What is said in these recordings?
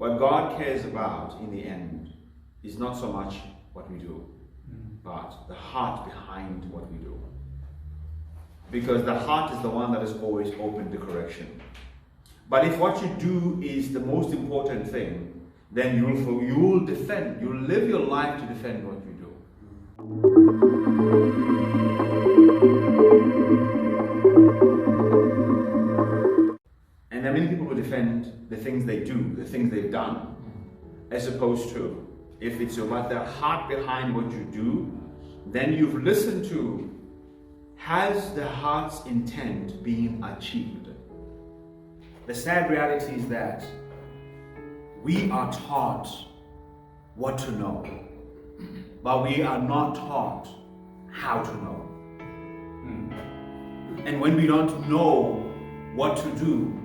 What God cares about in the end is not so much what we do, but the heart behind what we do. Because the heart is the one that is always open to correction. But if what you do is the most important thing, then you will defend, you'll live your life to defend what you do. And there are many people who defend the things they do, the things they've done, as opposed to, if it's about the heart behind what you do, then you've listened to, has the heart's intent been achieved? The sad reality is that we are taught what to know, but we are not taught how to know. And when we don't know what to do,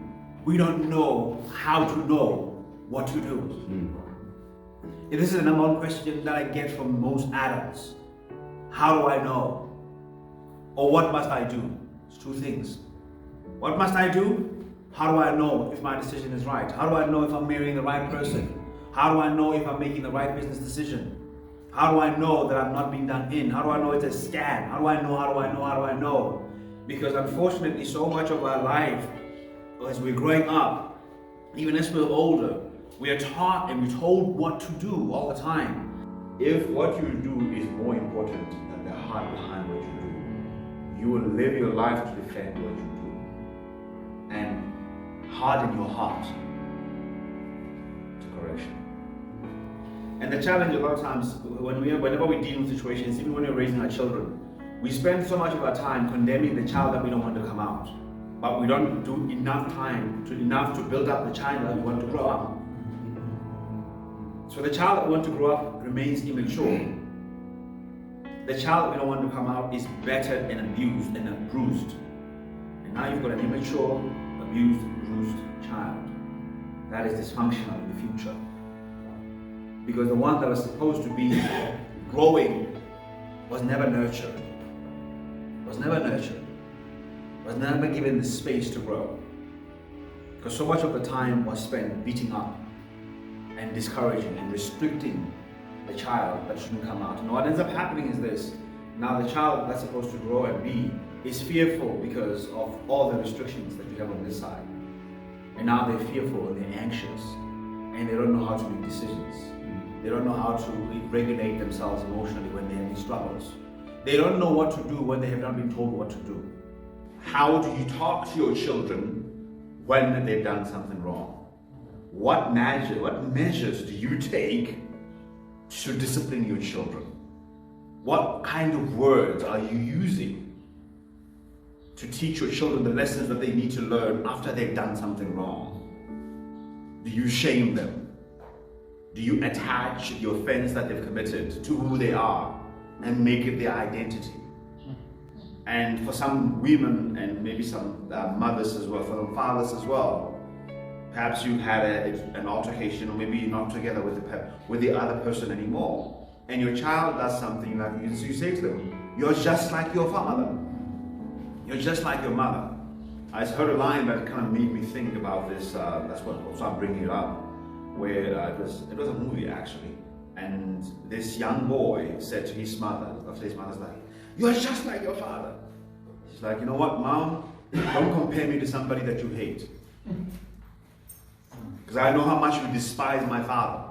we don't know how to know what to do. This is the number one question that I get from most adults. How do I know? Or what must I do? It's two things. What must I do? How do I know if my decision is right? How do I know if I'm marrying the right person? How do I know if I'm making the right business decision? How do I know that I'm not being done in? How do I know it's a scam? How do I know? Because unfortunately, so much of our life, as we're growing up, even as we're older, we are taught and we're told what to do all the time. If what you do is more important than the heart behind what you do, you will live your life to defend what you do and harden your heart to correction. And the challenge a lot of times, whenever we deal with situations, even when we're raising our children, we spend so much of our time condemning the child that we don't want to come out, but we don't do enough to build up the child that we want to grow up. So the child that we want to grow up remains immature. The child that we don't want to come out is battered and abused and bruised. And now you've got an immature, abused, bruised child that is dysfunctional in the future. Because the one that was supposed to be growing was never nurtured. Was never given the space to grow. Because so much of the time was spent beating up and discouraging and restricting the child that shouldn't come out. And what ends up happening is this. Now the child that's supposed to grow and be is fearful because of all the restrictions that you have on this side. And now they're fearful and they're anxious and they don't know how to make decisions. They don't know how to regulate themselves emotionally when they're in these struggles. They don't know what to do when they have not been told what to do. How do you talk to your children when they've done something wrong? What measures do you take to discipline your children? What kind of words are you using to teach your children the lessons that they need to learn after they've done something wrong? Do you shame them? Do you attach the offense that they've committed to who they are and make it their identity? And for some women and maybe some mothers as well, for some fathers as well, perhaps you've had an altercation, or maybe you're not together with the other person anymore, and your child does something that you say to them, "You're just like your father. You're just like your mother." I heard a line that kind of made me think about this. That's what also I'm bringing it up. Where it was a movie actually, and this young boy said to his mother, after his mother's like, "You're just like your father." She's like, "You know what, Mom? Don't compare me to somebody that you hate. Because I know how much you despise my father."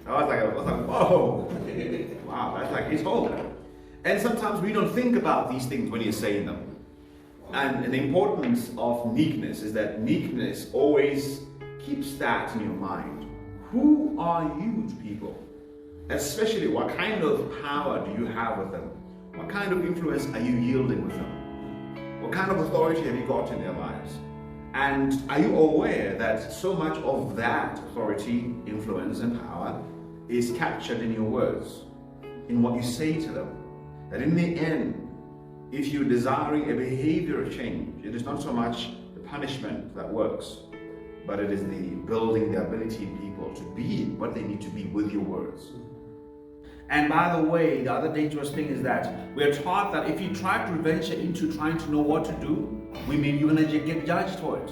I was like, whoa. Wow, that's like his hope. And sometimes we don't think about these things when you're saying them. And the importance of meekness is that meekness always keeps that in your mind. Who are you to people? Especially, what kind of power do you have with them? What kind of influence are you yielding with them? What kind of authority have you got in their lives? And are you aware that so much of that authority, influence, and power is captured in your words, in what you say to them? That in the end, if you're desiring a behavior of change, it is not so much the punishment that works, but it is the building the ability in people to be what they need to be with your words. And by the way, the other dangerous thing is that we're taught that if you try to venture into trying to know what to do, you're going to get judged for it.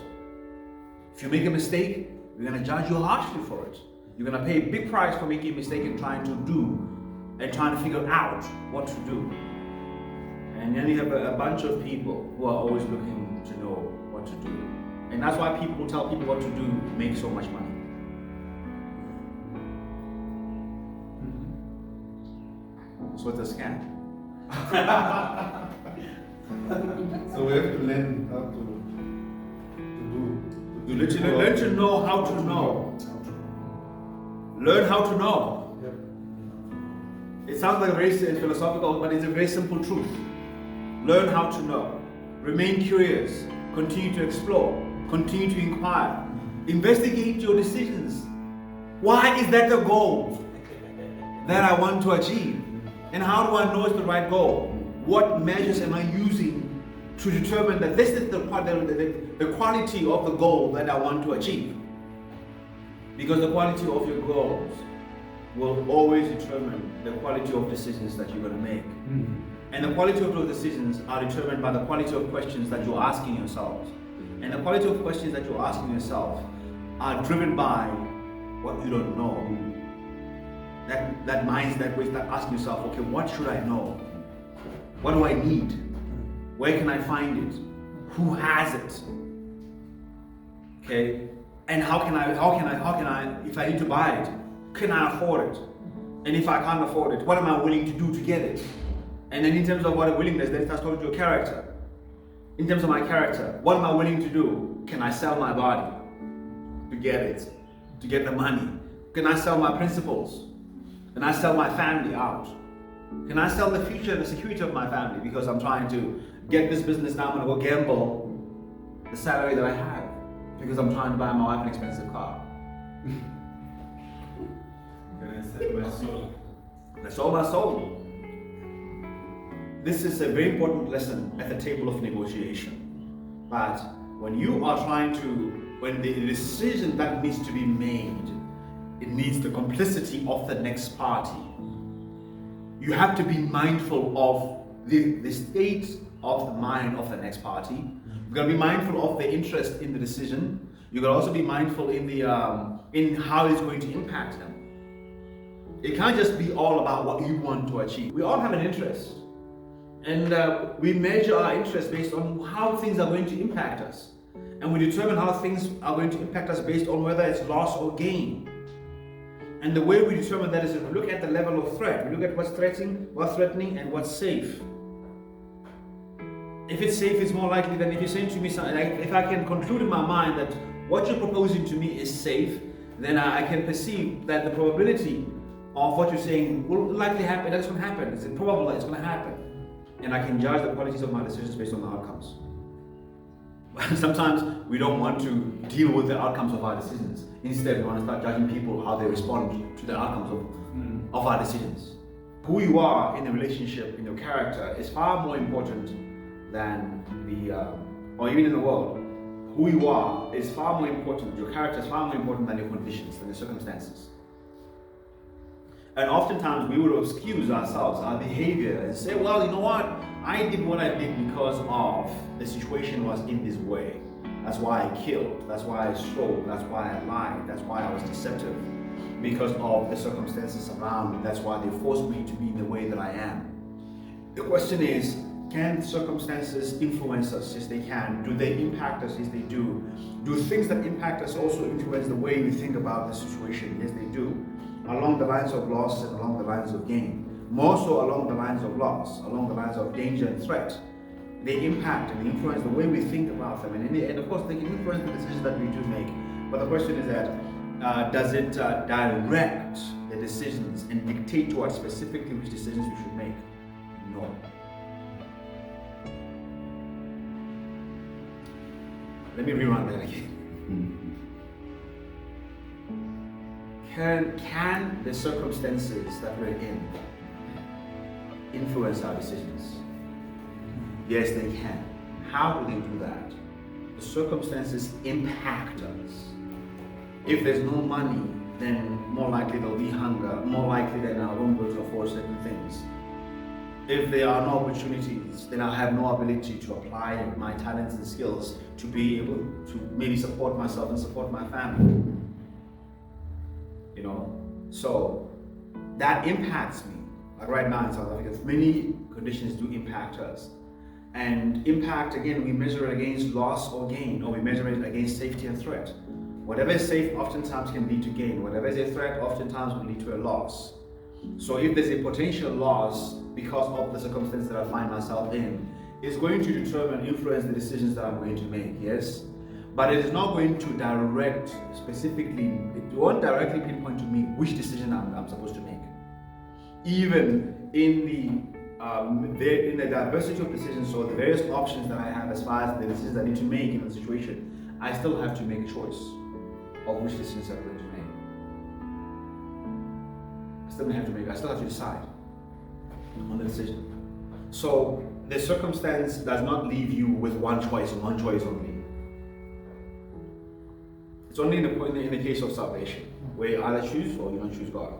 If you make a mistake, we're going to judge you harshly for it. You're going to pay a big price for making a mistake and trying to figure out what to do. And then you have a bunch of people who are always looking to know what to do. And that's why people who tell people what to do make so much money. So it's a scam. So we have to learn how to do. You literally learn to know how to know. Learn how to know. It sounds like very philosophical, but it's a very simple truth. Learn how to know. Remain curious. Continue to explore. Continue to inquire. Investigate your decisions. Why is that the goal that I want to achieve? And how do I know it's the right goal? What measures am I using to determine that this is the quality of the goal that I want to achieve? Because the quality of your goals will always determine the quality of decisions that you're going to make. And the quality of those decisions are determined by the quality of questions that you're asking yourselves. And the quality of questions that you're asking yourself are driven by what you don't know. That mindset where you start asking yourself, okay, what should I know? What do I need? Where can I find it? Who has it? Okay? And how can I, if I need to buy it, can I afford it? And if I can't afford it, what am I willing to do to get it? And then in terms of what I'm willingness, then it starts talking to your character. In terms of my character, what am I willing to do? Can I sell my body to get it? To get the money? Can I sell my principles? Can I sell my family out? Can I sell the future and the security of my family because I'm trying to get this business now? I'm going to go gamble the salary that I have because I'm trying to buy my wife an expensive car. Can I sell my soul? Can I sell my soul? This is a very important lesson at the table of negotiation. But when you are when the decision that needs to be made, it needs the complicity of the next party. You have to be mindful of the state of the mind of the next party. You've got to be mindful of the interest in the decision. You've got to also be mindful in how it's going to impact them. It can't just be all about what you want to achieve. We all have an interest. And we measure our interest based on how things are going to impact us. And we determine how things are going to impact us based on whether it's loss or gain. And the way we determine that is if we look at the level of threat. We look at what's threatening and what's safe. If it's safe, it's more likely than if you're saying to me something, like if I can conclude in my mind that what you're proposing to me is safe, then I can perceive that the probability of what you're saying will likely happen. That's going to happen. It's probable that it's going to happen. And I can judge the qualities of my decisions based on the outcomes. Sometimes we don't want to deal with the outcomes of our decisions. Instead, we want to start judging people how they respond to the outcomes of our decisions. Who you are in a relationship, in your character, is far more important than or even in the world. Who you are is far more important, your character is far more important than your conditions, than your circumstances. And oftentimes we would excuse ourselves, our behavior, and say, well, you know what? I did what I did because of the situation was in this way. That's why I killed. That's why I stole. That's why I lied. That's why I was deceptive. Because of the circumstances around me. That's why they forced me to be in the way that I am. The question is, can circumstances influence us? Yes, they can. Do they impact us? Yes, they do. Do things that impact us also influence the way we think about the situation? Yes, they do. Along the lines of loss and along the lines of gain. More so along the lines of loss, along the lines of danger and threat. They impact and influence the way we think about them. And of course, they can influence the decisions that we do make. But the question is that, does it direct the decisions and dictate to us specifically which decisions we should make? No. Let me rerun that again. Can the circumstances that we're in influence our decisions? Yes, they can. How do they do that? The circumstances impact us. If there's no money, then more likely there'll be hunger, more likely then I won't be able to afford certain things. If there are no opportunities, then I'll have no ability to apply my talents and skills to be able to maybe support myself and support my family. You know, so that impacts me. Like right now in South Africa, many conditions do impact us. And impact, again, we measure it against loss or gain, or we measure it against safety and threat. Whatever is safe oftentimes can lead to gain. Whatever is a threat oftentimes will lead to a loss. So if there's a potential loss because of the circumstance that I find myself in, it's going to determine, influence the decisions that I'm going to make, yes? But it is not going to direct specifically, it won't directly pinpoint to me which decision I'm supposed to make. Even in the diversity of decisions or the various options that I have as far as the decisions I need to make in the situation, I still have to make a choice of which decisions I'm going to make. I still have to decide on the decision. So the circumstance does not leave you with one choice and one choice only. It's only in the case of salvation, where you either choose or you don't choose God.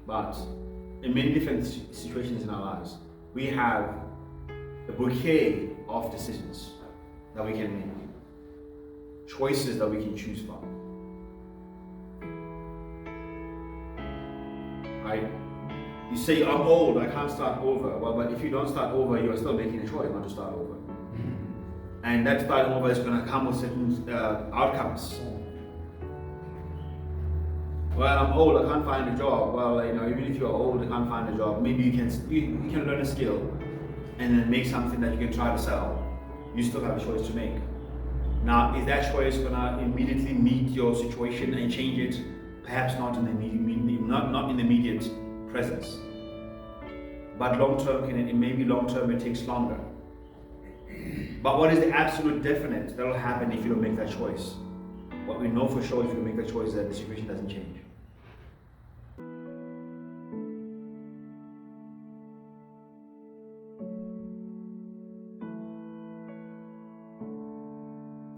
But in many different situations in our lives, we have a bouquet of decisions that we can make, choices that we can choose from. Right? You say, I'm old, I can't start over. Well, but if you don't start over, you are still making a choice not to start over. And that starting over is going to come with certain outcomes. Well, I'm old, I can't find a job. Well, you know, even if you're old, you can't find a job, maybe you can learn a skill and then make something that you can try to sell. You still have a choice to make. Now, is that choice going to immediately meet your situation and change it? Perhaps not in the immediate presence. But long term, it takes longer. But what is the absolute definite that will happen if you don't make that choice? What we know for sure if you make that choice is that the situation doesn't change.